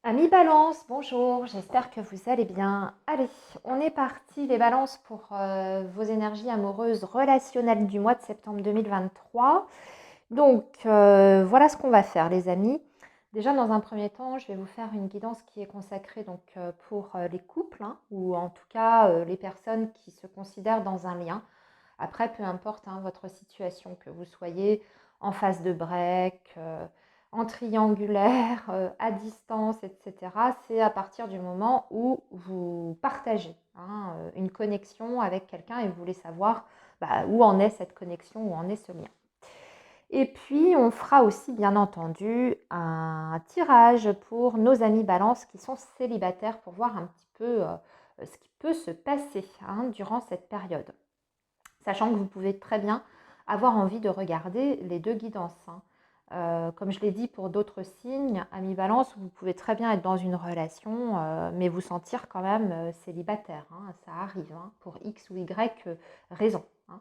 Amis Balance, bonjour, j'espère que vous allez bien. Allez, on est parti les balances pour vos énergies amoureuses relationnelles du mois de septembre 2023. Donc voilà ce qu'on va faire les amis. Déjà dans un premier temps, je vais vous faire une guidance qui est consacrée donc pour les couples hein, ou en tout cas les personnes qui se considèrent dans un lien. Après, peu importe hein, votre situation, que vous soyez en phase de break, en triangulaire, à distance, etc. C'est à partir du moment où vous partagez hein, une connexion avec quelqu'un et vous voulez savoir où en est cette connexion, où en est ce lien. Et puis, on fera aussi, bien entendu, un tirage pour nos amis balance qui sont célibataires pour voir un petit peu ce qui peut se passer hein, durant cette période. Sachant que vous pouvez très bien avoir envie de regarder les deux guidances. Hein. Comme je l'ai dit pour d'autres signes, amis balance, vous pouvez très bien être dans une relation, mais vous sentir quand même célibataire. Hein. Ça arrive, hein, pour X ou Y raison. Hein.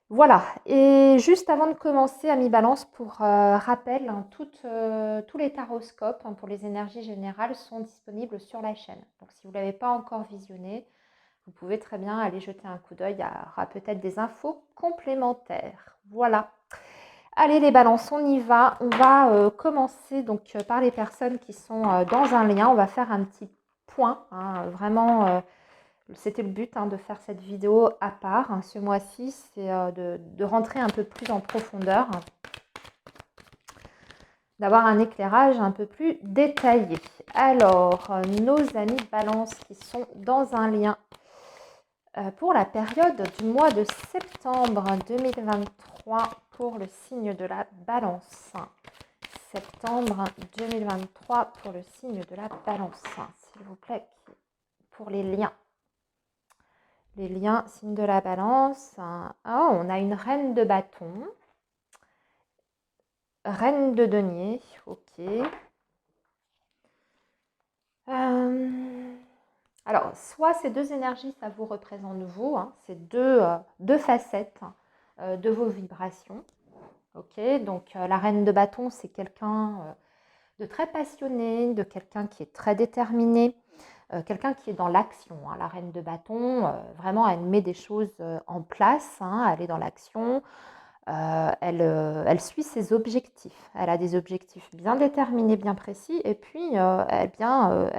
Voilà, et juste avant de commencer, amis balance, pour rappel, hein, tous les taroscopes hein, pour les énergies générales sont disponibles sur la chaîne. Donc si vous ne l'avez pas encore visionné, vous pouvez très bien aller jeter un coup d'œil, il y aura peut-être des infos complémentaires. Voilà. Allez les balances, on y va. On va commencer donc par les personnes qui sont dans un lien. On va faire un petit point. Hein, vraiment, c'était le but hein, de faire cette vidéo à part. Hein, ce mois-ci, c'est de rentrer un peu plus en profondeur, hein, d'avoir un éclairage un peu plus détaillé. Alors, nos amis balance qui sont dans un lien pour la période du mois de septembre 2023 pour le signe de la balance. Septembre 2023 pour le signe de la balance, s'il vous plaît, pour les liens. Les liens, signe de la balance. Oh, on a une reine de bâton. Reine de denier, ok. Alors, soit ces deux énergies, ça vous représente vous, hein, c'est deux facettes de vos vibrations. Ok, donc la reine de bâton, c'est quelqu'un de très passionné, de quelqu'un qui est très déterminé, quelqu'un qui est dans l'action. Hein. La reine de bâton, vraiment, elle met des choses en place, hein, elle est dans l'action, elle suit ses objectifs. Elle a des objectifs bien déterminés, bien précis, et puis elle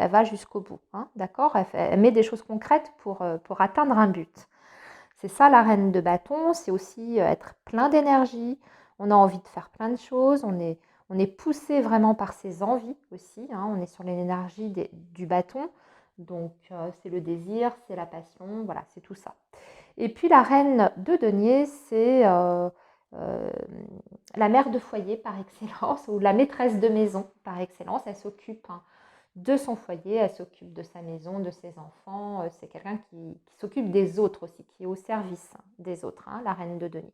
va jusqu'au bout. Hein, d'accord, elle met des choses concrètes pour atteindre un but. C'est ça la reine de bâton, c'est aussi être plein d'énergie, on a envie de faire plein de choses, on est poussé vraiment par ses envies aussi, hein, on est sur l'énergie du bâton, donc c'est le désir, c'est la passion, voilà, c'est tout ça. Et puis la reine de denier, c'est euh, la mère de foyer par excellence, ou la maîtresse de maison par excellence, elle s'occupe hein, de son foyer, elle s'occupe de sa maison, de ses enfants. C'est quelqu'un qui s'occupe des autres aussi, qui est au service des autres, hein, la reine de denier.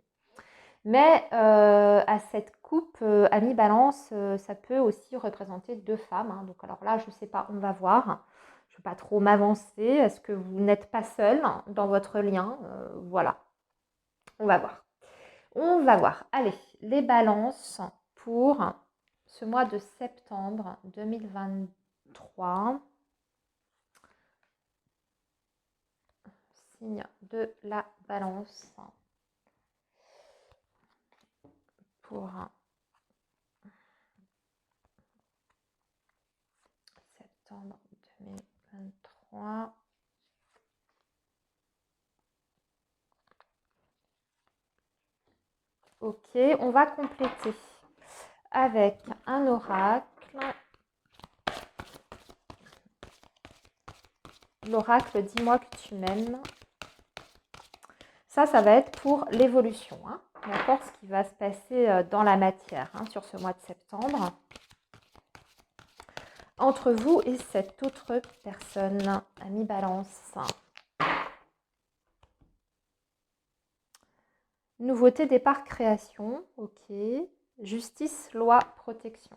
Mais à cette coupe, ami balance, ça peut aussi représenter deux femmes. Hein. Donc alors là, je ne sais pas, on va voir. Je ne veux pas trop m'avancer. Est-ce que vous n'êtes pas seul dans votre lien voilà, on va voir. On va voir. Allez, les balances pour ce mois de septembre 2023. Signe de la balance pour septembre 2023. Ok, on va compléter avec un oracle. L'oracle, dis-moi que tu m'aimes. Ça va être pour l'évolution. Hein, d'accord, ce qui va se passer dans la matière hein, sur ce mois de septembre. Entre vous et cette autre personne, ami balance. Nouveauté, départ, création. Ok. Justice, loi, protection.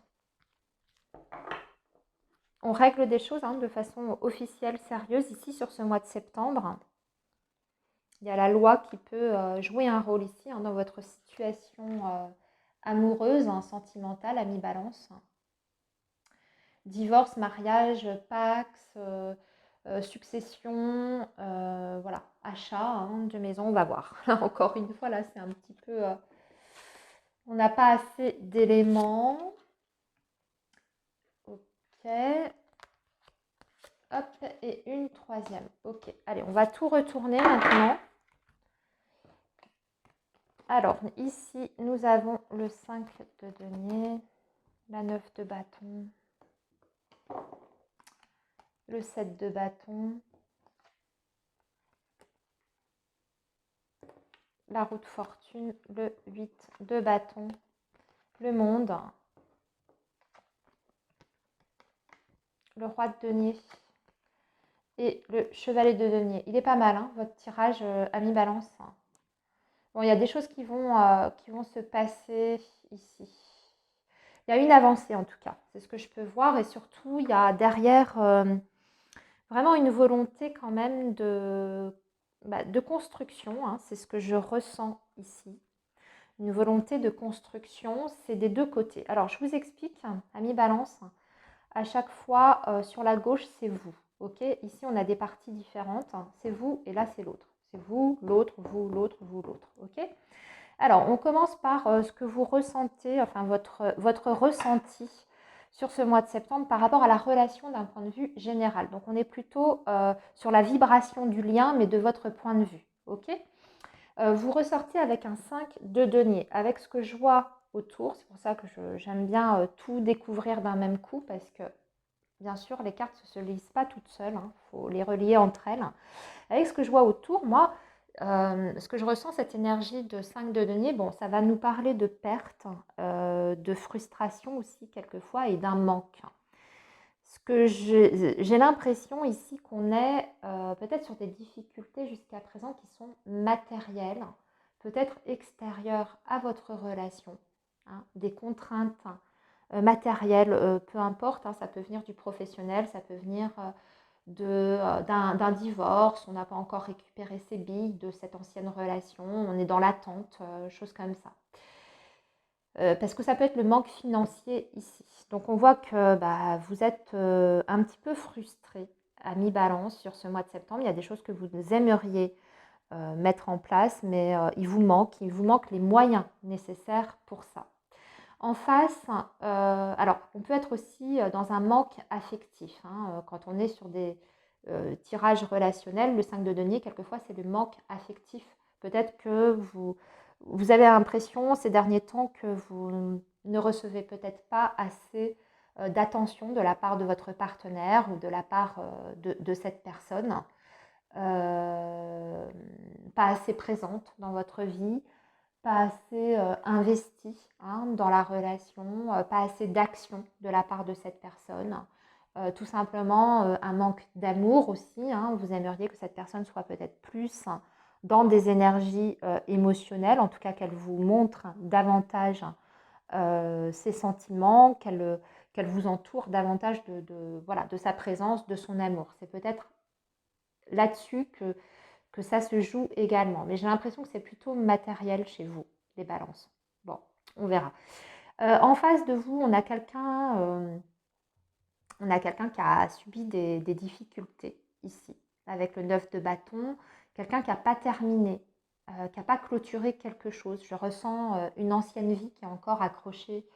On règle des choses hein, de façon officielle, sérieuse, ici sur ce mois de septembre. Il y a la loi qui peut jouer un rôle ici hein, dans votre situation amoureuse, hein, sentimentale, ami balance. divorce, mariage, pax, succession, voilà, achat hein, de maison, on va voir. Là, encore une fois, là, c'est un petit peu... on n'a pas assez d'éléments. Ok. Hop, et une troisième. Ok, allez, on va tout retourner maintenant. Alors, ici, nous avons le 5 de denier, la 9 de bâton, le 7 de bâton, la roue de fortune, le 8 de bâton, le monde, le roi de denier et le chevalet de denier. Il est pas mal, hein, votre tirage, ami balance. Bon, il y a des choses qui vont se passer ici. Il y a une avancée en tout cas, c'est ce que je peux voir. Et surtout, il y a derrière vraiment une volonté quand même de construction. Hein, c'est ce que je ressens ici. Une volonté de construction, c'est des deux côtés. Alors, je vous explique, ami balance. À chaque fois, sur la gauche, c'est vous. Ok, ici, on a des parties différentes. C'est vous et là, c'est l'autre. C'est vous, l'autre, vous, l'autre, vous, l'autre. Ok. Alors, on commence par ce que vous ressentez, enfin votre ressenti sur ce mois de septembre par rapport à la relation d'un point de vue général. Donc, on est plutôt sur la vibration du lien, mais de votre point de vue. Ok. Vous ressortez avec un 5 de denier, avec ce que je vois autour. C'est pour ça que j'aime bien tout découvrir d'un même coup, parce que, bien sûr, les cartes ne se lisent pas toutes seules. Il faut les relier entre elles. Avec ce que je vois autour, moi, ce que je ressens, cette énergie de 5 de denier, bon, ça va nous parler de perte, de frustration aussi quelquefois et d'un manque. Ce que j'ai l'impression ici qu'on est peut-être sur des difficultés jusqu'à présent qui sont matérielles, peut-être extérieures à votre relation, hein, des contraintes matérielles, peu importe, hein, ça peut venir du professionnel, ça peut venir d'un divorce, on n'a pas encore récupéré ses billes de cette ancienne relation, on est dans l'attente, choses comme ça. Parce que ça peut être le manque financier ici. Donc on voit que bah, vous êtes un petit peu frustré à mi-balance sur ce mois de septembre. Il y a des choses que vous aimeriez mettre en place, mais il vous manque les moyens nécessaires pour ça. En face, alors on peut être aussi dans un manque affectif. Hein, quand on est sur des tirages relationnels, le 5 de denier, quelquefois, c'est le manque affectif. Peut-être que vous avez l'impression ces derniers temps que vous ne recevez peut-être pas assez d'attention de la part de votre partenaire ou de la part de cette personne, pas assez présente dans votre vie, pas assez investi hein, dans la relation, pas assez d'action de la part de cette personne. Tout simplement un manque d'amour aussi. Hein. Vous aimeriez que cette personne soit peut-être plus dans des énergies émotionnelles, en tout cas qu'elle vous montre davantage ses sentiments, qu'elle vous entoure davantage voilà, de sa présence, de son amour. C'est peut-être là-dessus que ça se joue également. Mais j'ai l'impression que c'est plutôt matériel chez vous, les balances. Bon, on verra. En face de vous, on a quelqu'un qui a subi des difficultés ici, avec le 9 de bâton, quelqu'un qui n'a pas terminé, qui n'a pas clôturé quelque chose. Je ressens une ancienne vie qui est encore accrochée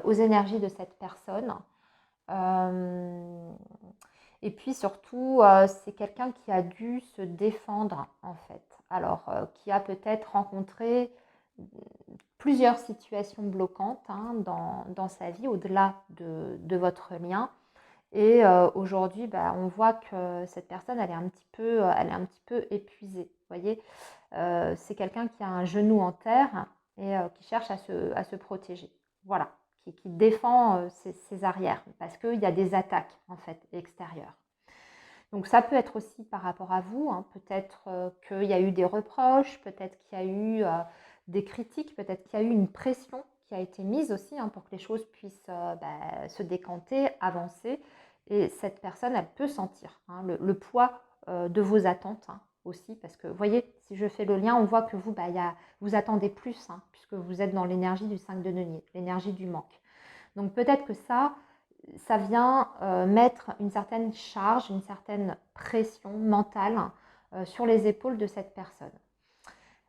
aux énergies de cette personne. Et puis surtout, c'est quelqu'un qui a dû se défendre en fait. Alors, qui a peut-être rencontré plusieurs situations bloquantes hein, dans sa vie, au-delà de votre lien. Et aujourd'hui, bah, on voit que cette personne, elle est un petit peu épuisée. Vous voyez, c'est quelqu'un qui a un genou en terre et qui cherche à se protéger. Voilà, qui défend ses arrières parce qu'il y a des attaques en fait extérieures. Donc ça peut être aussi par rapport à vous, hein, peut-être qu'il y a eu des reproches, peut-être qu'il y a eu des critiques, peut-être qu'il y a eu une pression qui a été mise aussi hein, pour que les choses puissent se décanter, avancer. Et cette personne, elle peut sentir hein, le poids de vos attentes hein, aussi, parce que vous voyez, si je fais le lien, on voit que vous, vous attendez plus, hein, puisque vous êtes dans l'énergie du 5 de denier, l'énergie du manque. Donc peut-être que ça, ça vient mettre une certaine charge, une certaine pression mentale sur les épaules de cette personne.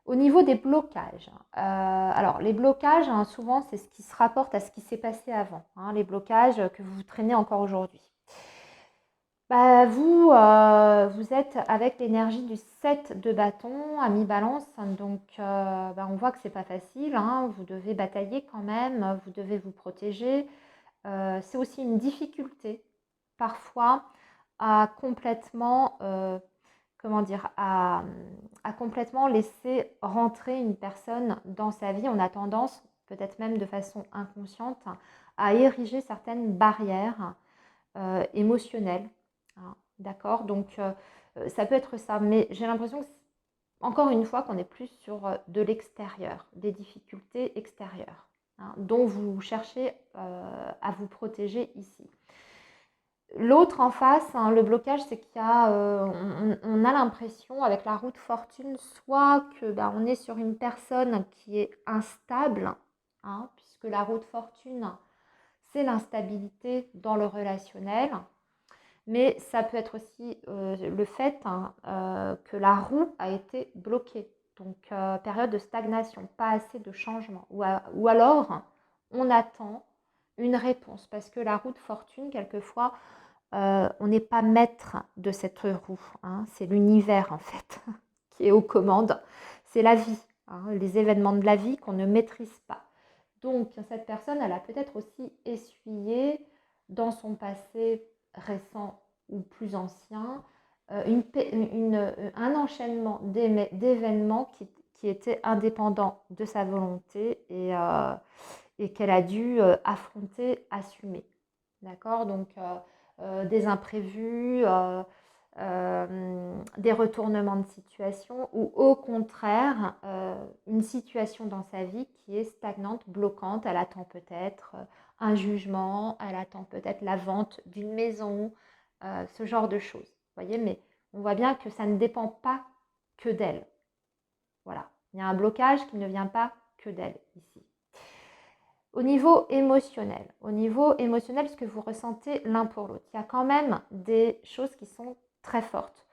Au niveau des blocages, alors les blocages, hein, souvent c'est ce qui se rapporte à ce qui s'est passé avant, hein, les blocages que vous traînez encore aujourd'hui. Bah, vous êtes avec l'énergie du 7 de bâton à mi-balance, donc bah, on voit que c'est pas facile, hein, vous devez batailler quand même, vous devez vous protéger. C'est aussi une difficulté parfois à complètement, comment dire, à complètement laisser rentrer une personne dans sa vie. On a tendance, peut-être même de façon inconsciente, à ériger certaines barrières émotionnelles, hein, d'accord? Donc ça peut être ça, mais j'ai l'impression que, encore une fois, qu'on est plus sur de l'extérieur, des difficultés extérieures, hein, dont vous cherchez à vous protéger ici. L'autre en face, hein, le blocage, c'est qu'il y a, on a l'impression avec la roue de fortune, soit que ben, on est sur une personne qui est instable, hein, puisque la roue de fortune, c'est l'instabilité dans le relationnel, mais ça peut être aussi le fait, hein, que la roue a été bloquée. Donc, période de stagnation, pas assez de changement. Ou alors, on attend une réponse, parce que la roue de fortune, quelquefois, on n'est pas maître de cette roue, hein. C'est l'univers, en fait, qui est aux commandes. C'est la vie, hein, les événements de la vie qu'on ne maîtrise pas. Donc, cette personne, elle a peut-être aussi essuyé dans son passé récent ou plus ancien un enchaînement d'événements qui étaient indépendants de sa volonté et qu'elle a dû affronter, assumer. D'accord? Donc, des imprévus, des retournements de situation ou au contraire une situation dans sa vie qui est stagnante, bloquante. Elle attend peut-être un jugement, elle attend peut-être la vente d'une maison, ce genre de choses. Vous voyez, mais on voit bien que ça ne dépend pas que d'elle. Voilà, il y a un blocage qui ne vient pas que d'elle ici. Au niveau émotionnel, ce que vous ressentez l'un pour l'autre, il y a quand même des choses qui sont très fortes.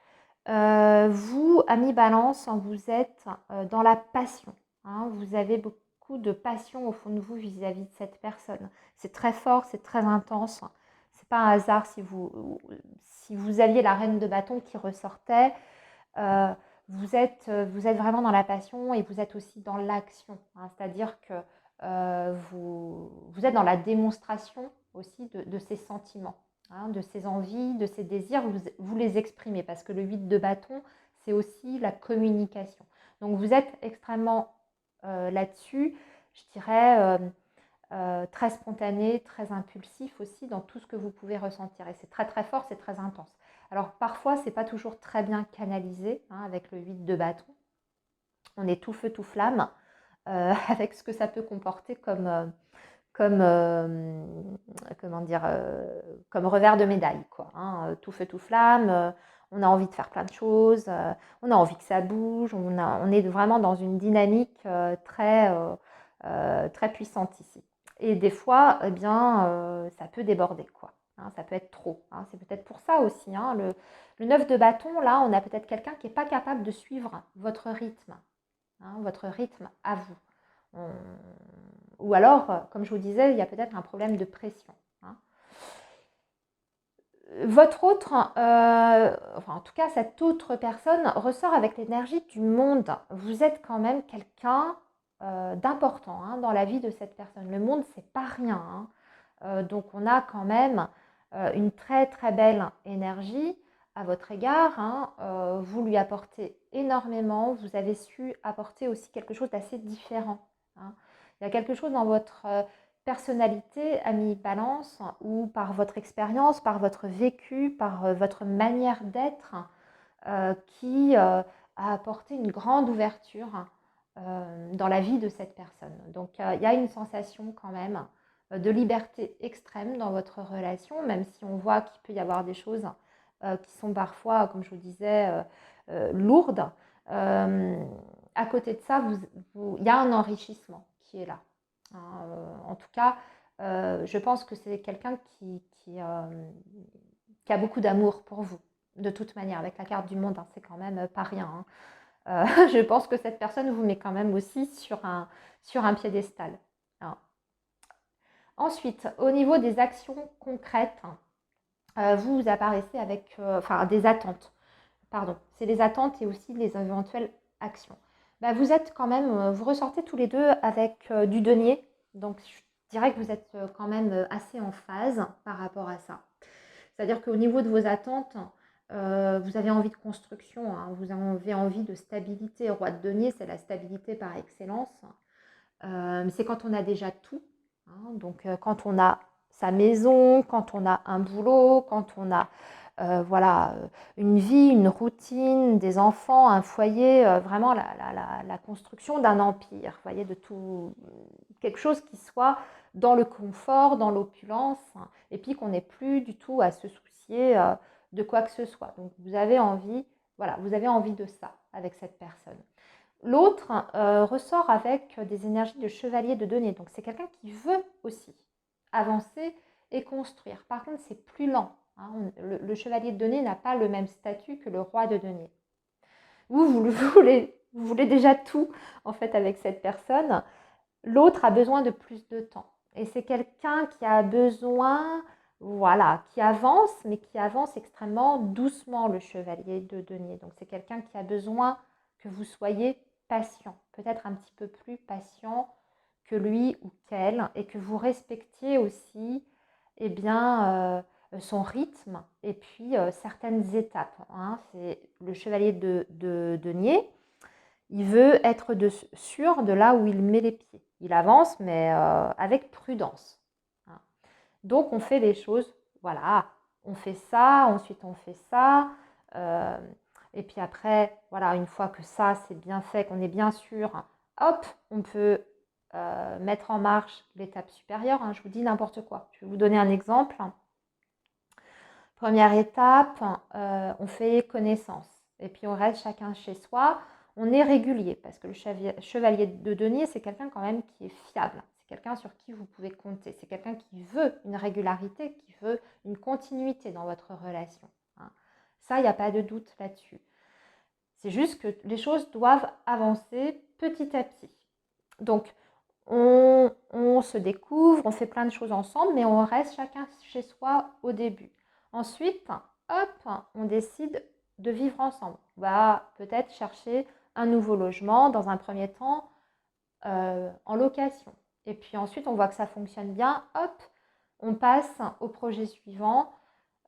Vous, ami Balance, vous êtes dans la passion, hein, vous avez beaucoup de passion au fond de vous vis-à-vis de cette personne. C'est très fort, c'est très intense. C'est pas un hasard si vous aviez la reine de bâton qui ressortait. Euh, vous êtes vraiment dans la passion et vous êtes aussi dans l'action, hein, c'est-à-dire que vous êtes dans la démonstration aussi de ces sentiments, hein, de ces envies, de ces désirs, vous les exprimez parce que le 8 de bâton, c'est aussi la communication. Donc vous êtes extrêmement là-dessus, je dirais, très spontané, très impulsif aussi dans tout ce que vous pouvez ressentir. Et c'est très très fort, c'est très intense. Alors parfois, c'est pas toujours très bien canalisé, hein, avec le 8 de bâton. On est tout feu, tout flamme, avec ce que ça peut comporter comme comment dire, comme revers de médaille, quoi, hein. Tout feu, tout flamme, on a envie de faire plein de choses, on a envie que ça bouge, on est vraiment dans une dynamique très puissante ici. Et des fois, eh bien, ça peut déborder, quoi, hein, ça peut être trop, hein. C'est peut-être pour ça aussi, hein, le 9 de bâton, là, on a peut-être quelqu'un qui n'est pas capable de suivre votre rythme, hein, votre rythme à vous. Ou alors, comme je vous disais, il y a peut-être un problème de pression, hein. Votre autre, enfin en tout cas cette autre personne ressort avec l'énergie du monde. Vous êtes quand même quelqu'un d'important, hein, dans la vie de cette personne. Le monde, c'est pas rien, hein. Donc on a quand même une très très belle énergie à votre égard, hein. Vous lui apportez énormément, vous avez su apporter aussi quelque chose d'assez différent, hein. Il y a quelque chose dans votre personnalité, ami Balance, ou par votre expérience, par votre vécu, par votre manière d'être, qui a apporté une grande ouverture dans la vie de cette personne. Donc il y a une sensation quand même de liberté extrême dans votre relation, même si on voit qu'il peut y avoir des choses qui sont parfois, comme je vous disais, lourdes. À côté de ça, il y a un enrichissement qui est là, hein. En tout cas, je pense que c'est quelqu'un qui a beaucoup d'amour pour vous. De toute manière, avec la carte du monde, hein, c'est quand même pas rien, hein. Je pense que cette personne vous met quand même aussi sur un piédestal, hein. Ensuite, au niveau des actions concrètes, vous apparaissez avec enfin des attentes. Pardon, c'est les attentes et aussi les éventuelles actions. Bah, vous êtes quand même, vous ressortez tous les deux avec du denier. Donc, je dirais que vous êtes quand même assez en phase par rapport à ça. C'est-à-dire qu'au niveau de vos attentes, vous avez envie de construction, hein, vous avez envie de stabilité. Roi de denier, c'est la stabilité par excellence. C'est quand on a déjà tout, hein, donc quand on a sa maison, quand on a un boulot, quand on a voilà, une vie, une routine, des enfants, un foyer, vraiment la construction d'un empire, vous voyez, de tout, quelque chose qui soit dans le confort, dans l'opulence, hein, et puis qu'on n'ait plus du tout à se soucier de quoi que ce soit. Donc vous avez envie, voilà, vous avez envie de ça avec cette personne. L'autre ressort avec des énergies de chevalier de denier. Donc c'est quelqu'un qui veut aussi avancer et construire. Par contre, c'est plus lent, hein. Le chevalier de denier n'a pas le même statut que le roi de denier. Vous voulez déjà tout en fait avec cette personne. L'autre a besoin de plus de temps. Et c'est quelqu'un qui a besoin, voilà, qui avance, mais qui avance extrêmement doucement, le chevalier de denier. Donc c'est quelqu'un qui a besoin que vous soyez patient, peut-être un petit peu plus patient que lui ou qu'elle, et que vous respectiez aussi eh bien, son rythme et puis certaines étapes, hein. C'est le chevalier de denier. Il veut être sûr de là où il met les pieds. Il avance, mais avec prudence, hein. Donc, on fait les choses, voilà, on fait ça, ensuite on fait ça. euh, et puis après, voilà, une fois que ça, c'est bien fait, qu'on est bien sûr, hop, on peut mettre en marche l'étape supérieure, hein. Je vous dis n'importe quoi. Je vais vous donner un exemple. Première étape, on fait connaissance. Et puis on reste chacun chez soi. On est régulier parce que le chevalier de denier, c'est quelqu'un quand même qui est fiable. C'est quelqu'un sur qui vous pouvez compter. C'est quelqu'un qui veut une régularité, qui veut une continuité dans votre relation, hein. Ça, il n'y a pas de doute là-dessus. C'est juste que les choses doivent avancer petit à petit. Donc, on se découvre, on fait plein de choses ensemble, mais on reste chacun chez soi au début. Ensuite, hop, on décide de vivre ensemble. On va peut-être chercher un nouveau logement dans un premier temps en location. Et puis ensuite, on voit que ça fonctionne bien, hop, on passe au projet suivant,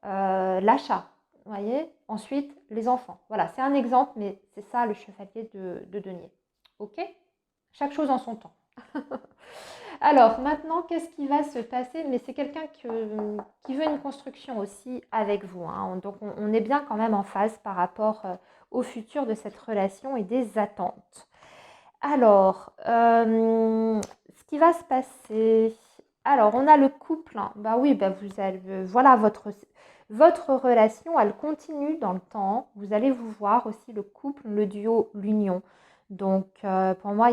l'achat. Vous voyez? Ensuite, les enfants. Voilà, c'est un exemple, mais c'est ça le chevalier de denier. OK? Chaque chose en son temps. Alors maintenant, qu'est-ce qui va se passer? Mais c'est quelqu'un qui veut une construction aussi avec vous, hein. Donc on est bien quand même en phase par rapport au futur de cette relation et des attentes. Alors, ce qui va se passer. Alors, on a le couple, hein. Bah oui, bah vous avez, voilà, votre relation, elle continue dans le temps. Vous allez vous voir aussi le couple, le duo, l'union. Donc, pour moi,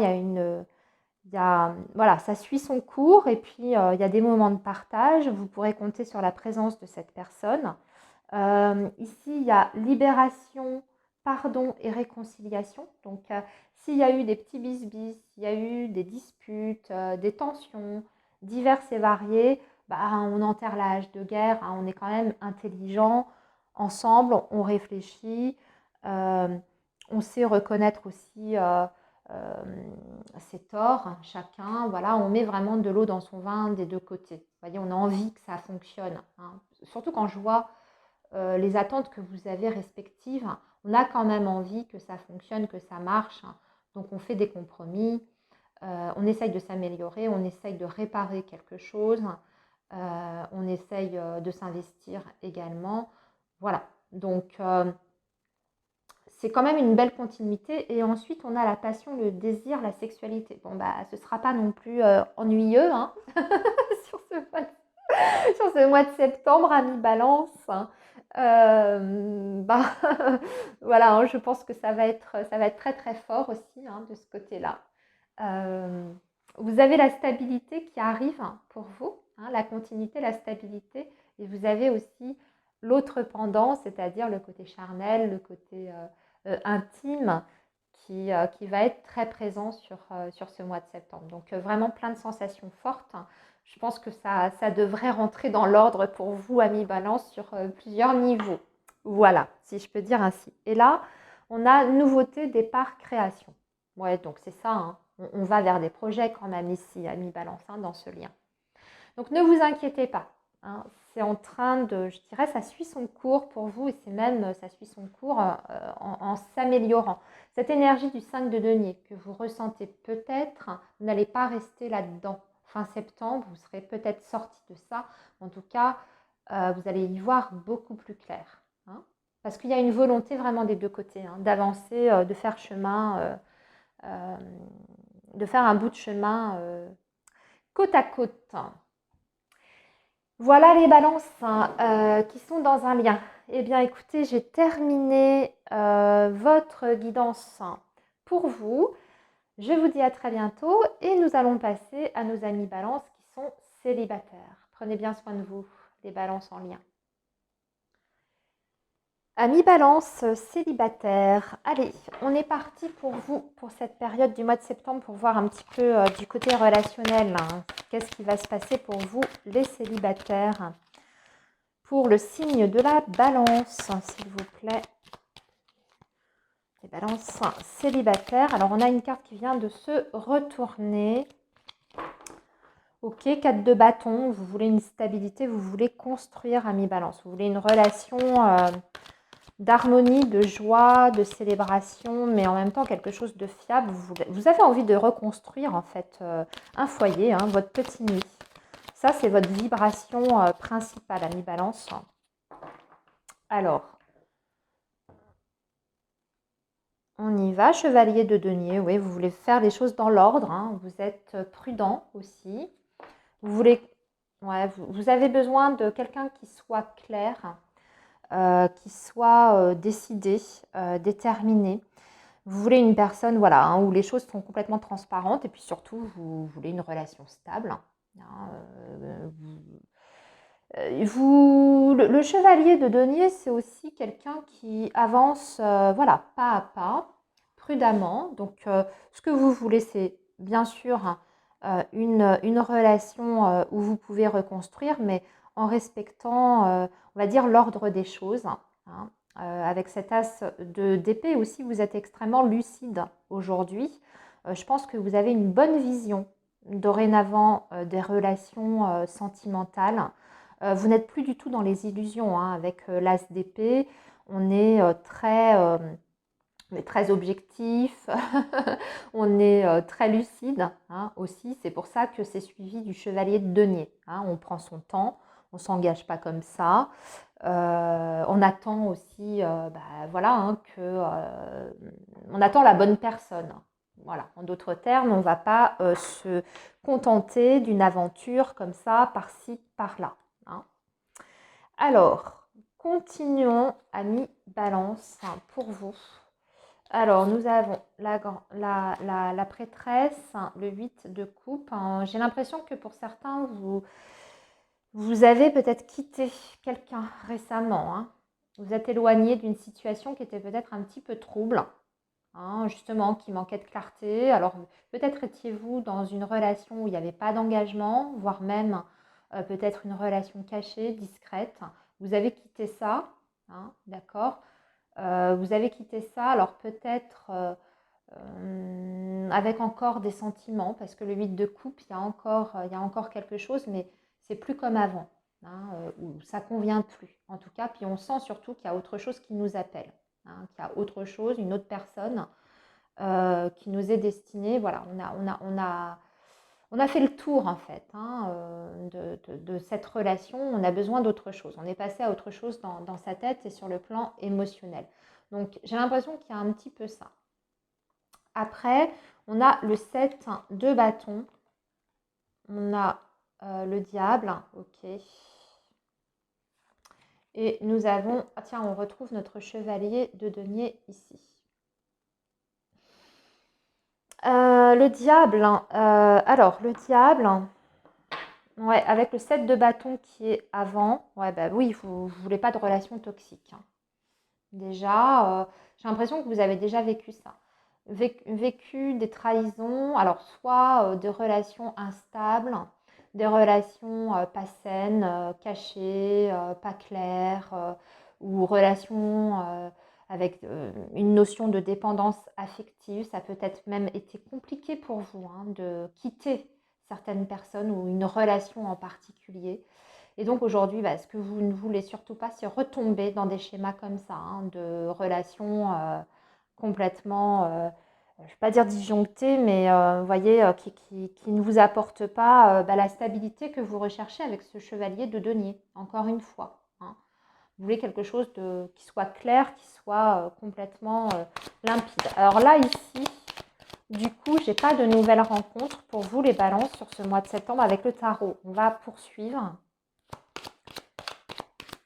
voilà, ça suit son cours et puis il y a des moments de partage. Vous pourrez compter sur la présence de cette personne. Ici, il y a libération, pardon et réconciliation. Donc, s'il y a eu des petits bisbis, s'il y a eu des disputes, des tensions diverses et variées, bah, on enterre la hache de guerre, hein. On est quand même intelligent. Ensemble, on réfléchit. euh, on sait reconnaître aussi euh, ses torts, hein, chacun. Voilà, on met vraiment de l'eau dans son vin des deux côtés. Vous voyez, on a envie que ça fonctionne, hein. Surtout quand je vois les attentes que vous avez respectives, on a quand même envie que ça fonctionne, que ça marche. Donc on fait des compromis, on essaye de s'améliorer, on essaye de réparer quelque chose, on essaye de s'investir également. Voilà, donc c'est quand même une belle continuité. Et ensuite, on a la passion, le désir, la sexualité. Bon, bah, ce ne sera pas non plus ennuyeux, hein, sur sur ce mois de septembre à mi-balance, hein. Bah, voilà, hein, je pense que ça va être très très fort aussi, hein, de ce côté-là. Euh, vous avez la stabilité qui arrive, hein, pour vous, hein, la continuité, la stabilité. Et vous avez aussi l'autre pendant, c'est-à-dire le côté charnel, le côté intime, qui va être très présent sur ce mois de septembre. Donc vraiment plein de sensations fortes. Je pense que ça devrait rentrer dans l'ordre pour vous, amis Balance, sur plusieurs niveaux. Voilà, si je peux dire ainsi. Et là, on a nouveauté, départ, création. Ouais, donc c'est ça, hein. On va vers des projets quand même ici, amis Balance, hein, dans ce lien. Donc ne vous inquiétez pas, hein, c'est en train de, je dirais, ça suit son cours pour vous et c'est même, ça suit son cours en s'améliorant. Cette énergie du 5 de denier que vous ressentez peut-être, vous n'allez pas rester là-dedans. Fin septembre, vous serez peut-être sorti de ça. En tout cas, vous allez y voir beaucoup plus clair. Hein, parce qu'il y a une volonté vraiment des deux côtés, hein, d'avancer, de faire chemin, euh, de faire un bout de chemin côte à côte. Voilà les balances qui sont dans un lien. Eh bien écoutez, j'ai terminé votre guidance pour vous. Je vous dis à très bientôt et nous allons passer à nos amis balances qui sont célibataires. Prenez bien soin de vous, les balances en lien. Amis Balance, célibataire, allez, on est parti pour vous, pour cette période du mois de septembre, pour voir un petit peu du côté relationnel, hein. Qu'est-ce qui va se passer pour vous, les célibataires, pour le signe de la Balance, s'il vous plaît. Les Balances célibataires, alors on a une carte qui vient de se retourner. Ok, 4 de bâton, vous voulez une stabilité, vous voulez construire, amis Balance, vous voulez une relation d'harmonie, de joie, de célébration, mais en même temps quelque chose de fiable. Vous avez envie de reconstruire en fait un foyer, hein, votre petit nid. Ça, c'est votre vibration principale, amis Balance. Alors, on y va. Chevalier de denier, oui, vous voulez faire les choses dans l'ordre, hein, vous êtes prudent aussi. Vous voulez, ouais, vous avez besoin de quelqu'un qui soit clair, qui soit décidé, déterminé. Vous voulez une personne, voilà, hein, où les choses sont complètement transparentes et puis surtout, vous voulez une relation stable. Hein, le chevalier de denier, c'est aussi quelqu'un qui avance, voilà, pas à pas, prudemment. Donc, ce que vous voulez, c'est bien sûr une relation où vous pouvez reconstruire, mais en respectant, on va dire, l'ordre des choses. Hein. Avec cet as d'épée aussi, vous êtes extrêmement lucide aujourd'hui. Je pense que vous avez une bonne vision dorénavant des relations sentimentales. Vous n'êtes plus du tout dans les illusions, hein, avec l'as d'épée. On est très objectif, on est très lucide, hein, aussi. C'est pour ça que c'est suivi du chevalier de denier. Hein. On prend son temps, on ne s'engage pas comme ça. On attend aussi, voilà, hein, on attend la bonne personne. Voilà. En d'autres termes, on ne va pas se contenter d'une aventure comme ça, par-ci, par-là. Hein. Alors, continuons, amis Balance, hein, pour vous. Alors, nous avons la prêtresse, le 8 de coupe. Hein. J'ai l'impression que pour certains, vous avez peut-être quitté quelqu'un récemment. Hein. Vous êtes éloigné d'une situation qui était peut-être un petit peu trouble, hein, justement, qui manquait de clarté. Alors, peut-être étiez-vous dans une relation où il n'y avait pas d'engagement, voire même peut-être une relation cachée, discrète. Vous avez quitté ça, hein, d'accord. Vous avez quitté ça, alors peut-être avec encore des sentiments, parce que le 8 de coupe, il y a encore quelque chose, mais c'est plus comme avant, hein, où ça convient plus, en tout cas. Puis on sent surtout qu'il y a autre chose qui nous appelle, hein, qu'il y a autre chose, une autre personne qui nous est destinée. Voilà, on a fait le tour en fait, hein, de cette relation. On a besoin d'autre chose. On est passé à autre chose dans sa tête et sur le plan émotionnel. Donc j'ai l'impression qu'il y a un petit peu ça. Après, on a le 7 de bâton. On a le diable, ok. Et nous avons, ah tiens, on retrouve notre chevalier de denier ici. Le diable, alors le diable, Ouais, avec le 7 de bâton qui est avant, ouais, bah oui, vous ne voulez pas de relation toxique, hein. Déjà, j'ai l'impression que vous avez déjà vécu ça. Vécu des trahisons, alors soit des relations instables, des relations pas saines, cachées, pas claires, ou relations avec une notion de dépendance affective. Ça peut être même été compliqué pour vous, hein, de quitter certaines personnes ou une relation en particulier. Et donc aujourd'hui, ce que vous ne voulez surtout pas, c'est retomber dans des schémas comme ça, hein, de relations complètement, je ne vais pas dire disjonctées, mais vous voyez, qui ne vous apportent pas la stabilité que vous recherchez avec ce chevalier de denier, encore une fois, hein. Vous voulez quelque chose qui soit clair, qui soit complètement limpide. Alors là, ici, du coup, j'ai pas de nouvelles rencontres pour vous, les balances, sur ce mois de septembre avec le tarot. On va poursuivre.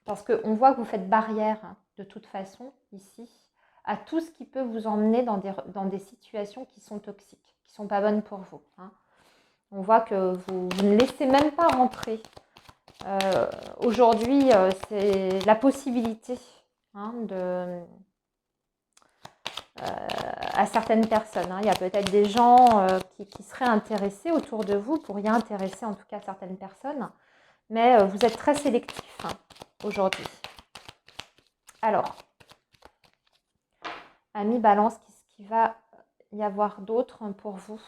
Parce qu'on voit que vous faites barrière, hein, de toute façon, ici, à tout ce qui peut vous emmener dans des situations qui sont toxiques, qui ne sont pas bonnes pour vous, hein. On voit que vous ne laissez même pas rentrer. Aujourd'hui, c'est la possibilité, hein, à certaines personnes, hein. Il y a peut-être des gens qui seraient intéressés autour de vous, pourriez intéresser en tout cas certaines personnes, mais vous êtes très sélectif, hein, aujourd'hui. Alors, Amis Balance, qu'est-ce qu'il va y avoir d'autre pour vous?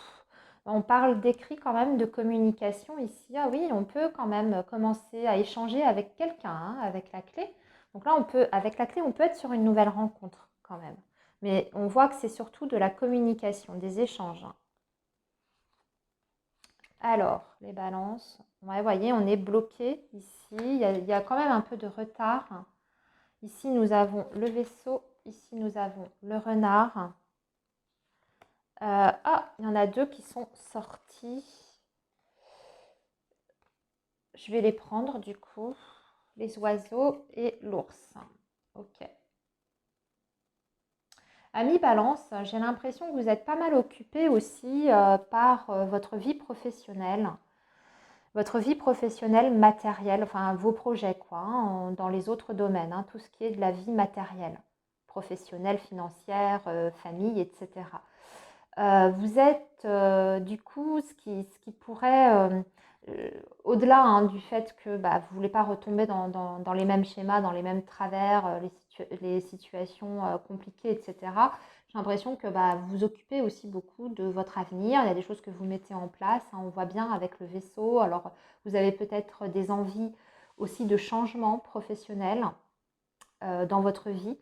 On parle d'écrit quand même, de communication ici. Ah oui, on peut quand même commencer à échanger avec quelqu'un, hein, avec la clé. Donc là, avec la clé, on peut être sur une nouvelle rencontre quand même. Mais on voit que c'est surtout de la communication, des échanges, hein. Alors, les balances. Ouais, vous voyez, on est bloqué ici. Il y a quand même un peu de retard. Ici, nous avons le vaisseau. Ici, nous avons le renard. Il y en a deux qui sont sortis. Je vais les prendre du coup. Les oiseaux et l'ours. Ok. Amis Balance, j'ai l'impression que vous êtes pas mal occupé aussi par votre vie professionnelle. Votre vie professionnelle matérielle, enfin vos projets quoi, hein, dans les autres domaines, hein, tout ce qui est de la vie matérielle, professionnelle, financière, famille, etc. Vous êtes du coup ce qui pourrait, euh, au-delà, hein, du fait que vous ne voulez pas retomber dans les mêmes schémas, dans les mêmes travers, les situations compliquées, etc. J'ai l'impression que vous vous occupez aussi beaucoup de votre avenir. Il y a des choses que vous mettez en place, hein, on voit bien avec le vaisseau. Alors, vous avez peut-être des envies aussi de changement professionnel dans votre vie,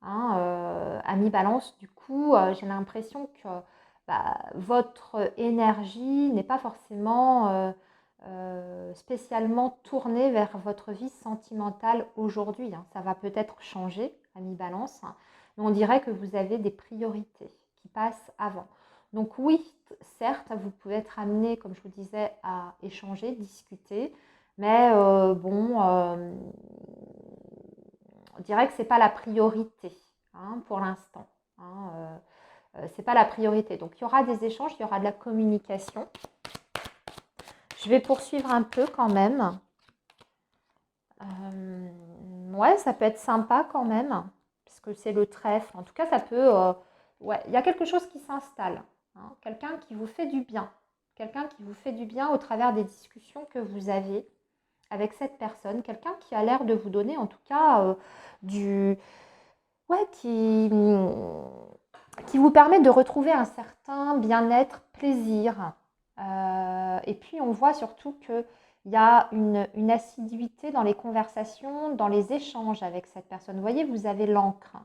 hein, Amis Balance. Du coup, j'ai l'impression que votre énergie n'est pas forcément spécialement tournée vers votre vie sentimentale aujourd'hui, hein. Ça va peut-être changer, Amis Balance, hein, mais on dirait que vous avez des priorités qui passent avant. Donc oui, certes, vous pouvez être amené, comme je vous disais, à échanger, discuter, mais bon, on dirait que ce n'est pas la priorité, hein, pour l'instant, hein, ce n'est pas la priorité. Donc il y aura des échanges, il y aura de la communication. Je vais poursuivre un peu quand même. Ouais, ça peut être sympa quand même, puisque c'est le trèfle. En tout cas, ça peut... ouais, il y a quelque chose qui s'installe, hein, quelqu'un qui vous fait du bien. Quelqu'un qui vous fait du bien au travers des discussions que vous avez avec cette personne. Quelqu'un qui a l'air de vous donner en tout cas du... Ouais, qui vous permet de retrouver un certain bien-être, plaisir. Et puis on voit surtout qu'il y a une assiduité dans les conversations, dans les échanges avec cette personne. Vous voyez, vous avez l'encre.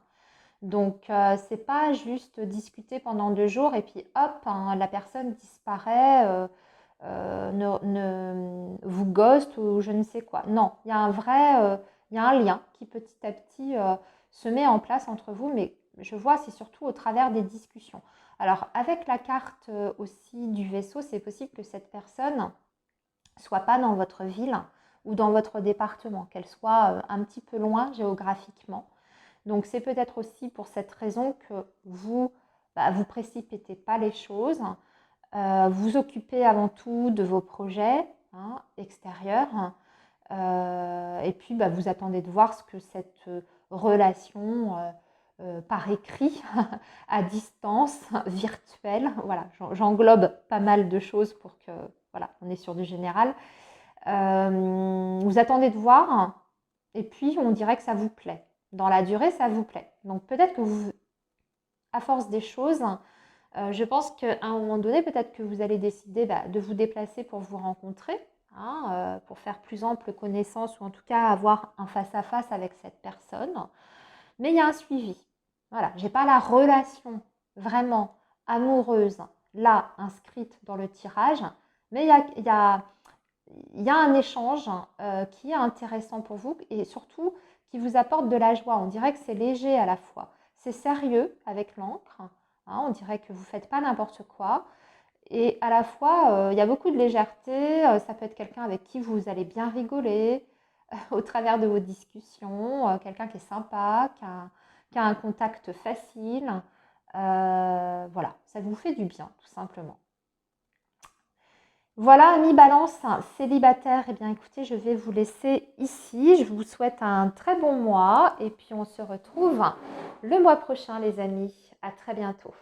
Donc c'est pas juste discuter pendant 2 jours et puis hop, hein, la personne disparaît, vous ghost ou je ne sais quoi. Non, il y a un vrai, il y a un lien qui petit à petit se met en place entre vous, mais je vois c'est surtout au travers des discussions. Alors avec la carte aussi du vaisseau, c'est possible que cette personne soit pas dans votre ville ou dans votre département, qu'elle soit un petit peu loin géographiquement. Donc c'est peut-être aussi pour cette raison que vous précipitez pas les choses, vous occupez avant tout de vos projets, hein, extérieur. Et puis, bah, vous attendez de voir ce que cette relation par écrit, à distance, virtuelle, voilà, j'englobe pas mal de choses pour que, voilà, on est sur du général. Vous attendez de voir, et puis on dirait que ça vous plaît. Dans la durée, ça vous plaît. Donc peut-être que vous, à force des choses, je pense qu'à un moment donné, peut-être que vous allez décider de vous déplacer pour vous rencontrer, hein, pour faire plus ample connaissance ou en tout cas avoir un face-à-face avec cette personne. Mais il y a un suivi. Voilà, je n'ai pas la relation vraiment amoureuse là inscrite dans le tirage, mais il y a un échange qui est intéressant pour vous et surtout qui vous apporte de la joie. On dirait que c'est léger à la fois. C'est sérieux avec l'encre. Hein, on dirait que vous ne faites pas n'importe quoi. Et à la fois, il y a beaucoup de légèreté. Ça peut être quelqu'un avec qui vous allez bien rigoler au travers de vos discussions. Quelqu'un qui est sympa, qui a un contact facile. Voilà, ça vous fait du bien, tout simplement. Voilà, amis Balance, célibataire, eh bien écoutez, je vais vous laisser ici. Je vous souhaite un très bon mois et puis on se retrouve le mois prochain, les amis. À très bientôt.